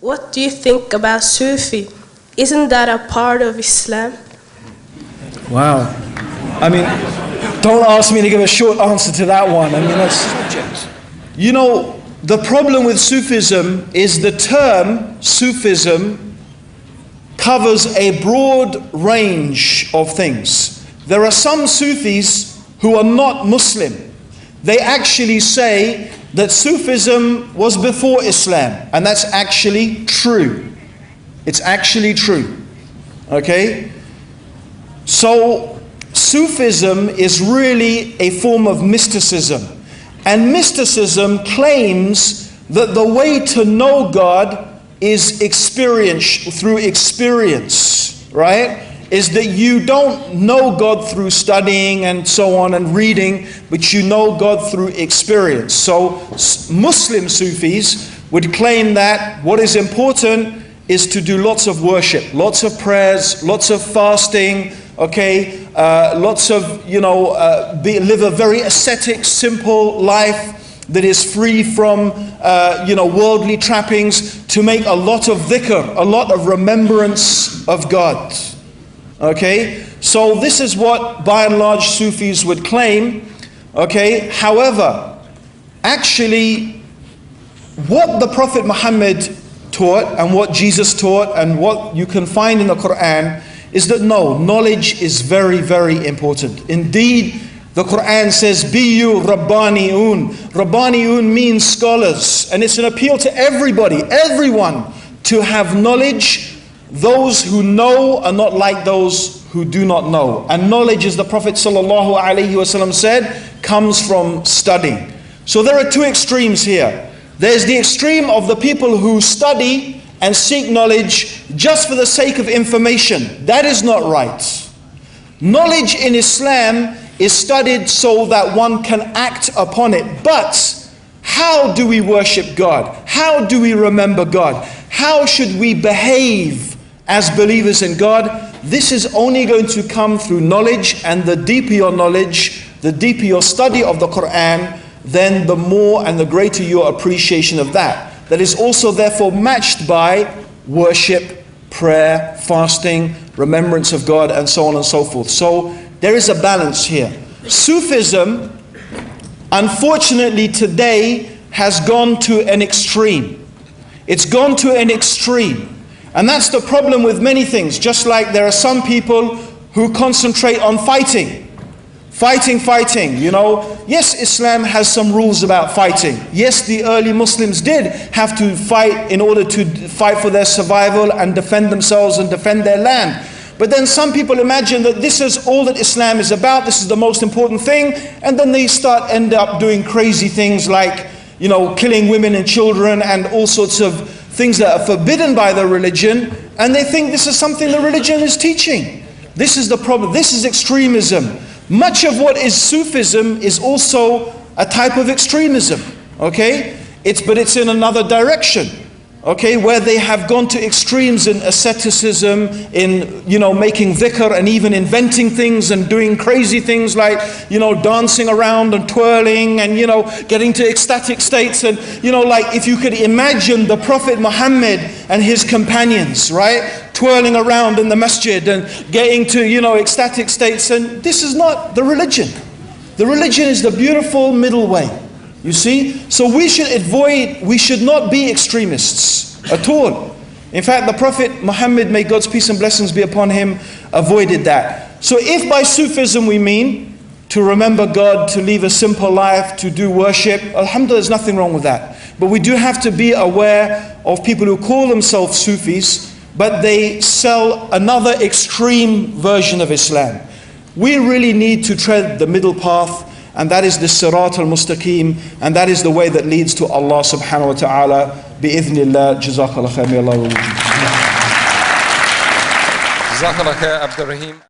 what do you think about Sufi? Isn't that a part of Islam? Wow. I mean, don't ask me to give a short answer to that one. I mean, that's... You know, the problem with Sufism is the term Sufism covers a broad range of things. There are some Sufis who are not Muslim. They actually say that Sufism was before Islam, and that's actually true. It's actually true. Okay? So, Sufism is really a form of mysticism. And mysticism claims that the way to know God is through experience, right? Is that you don't know God through studying and so on and reading, but you know God through experience. So Muslim Sufis would claim that what is important is to do lots of worship, lots of prayers, lots of fasting, okay, lots of, live a very ascetic, simple life that is free from, worldly trappings, to make a lot of dhikr, a lot of remembrance of God. Okay, so this is what by and large Sufis would claim. Okay, however, actually, what the Prophet Muhammad taught and what Jesus taught and what you can find in the Quran is that no, knowledge is very, very important. Indeed, the Quran says, Biyu Rabbani'un. Rabbani'un means scholars. And it's an appeal to everybody, everyone, to have knowledge. Those who know are not like those who do not know. And knowledge, as the Prophet ﷺ said, comes from studying. So there are two extremes here. There's the extreme of the people who study and seek knowledge just for the sake of information. That is not right. Knowledge in Islam is studied so that one can act upon it. But how do we worship God? How do we remember God? How should we behave as believers in God? This is only going to come through knowledge, and the deeper your knowledge, the deeper your study of the Quran, then the more and the greater your appreciation of that. That is also therefore matched by worship, prayer, fasting, remembrance of God, and so on and so forth. So there is a balance here. Sufism, unfortunately today, has gone to an extreme. It's gone to an extreme. And that's the problem with many things. Just like there are some people who concentrate on fighting. Fighting, Yes, Islam has some rules about fighting. Yes, the early Muslims did have to fight in order to fight for their survival and defend themselves and defend their land. But then some people imagine that this is all that Islam is about, this is the most important thing, and then they end up doing crazy things like, killing women and children and all sorts of things that are forbidden by the religion, and they think this is something the religion is teaching. This is the problem. This is extremism. Much of what is Sufism is also a type of extremism, okay? But it's in another direction, okay? Where they have gone to extremes in asceticism, in, making dhikr and even inventing things and doing crazy things like, dancing around and twirling and, getting to ecstatic states. And, like if you could imagine the Prophet Muhammad and his companions, right? Twirling around in the masjid and getting to, ecstatic states. And this is not the religion. The religion is the beautiful middle way. You see? So we should not be extremists at all. In fact, the Prophet Muhammad, may God's peace and blessings be upon him, avoided that. So if by Sufism we mean to remember God, to live a simple life, to do worship, alhamdulillah, there's nothing wrong with that. But we do have to be aware of people who call themselves Sufis, but they sell another extreme version of Islam. We really need to tread the middle path, and that is the Sirat al-Mustaqim, and that is the way that leads to Allah subhanahu wa ta'ala. Bi-idhnillah, jazakallah khair, may Allah reward you. Jazakallah khair, Abdur Raheem.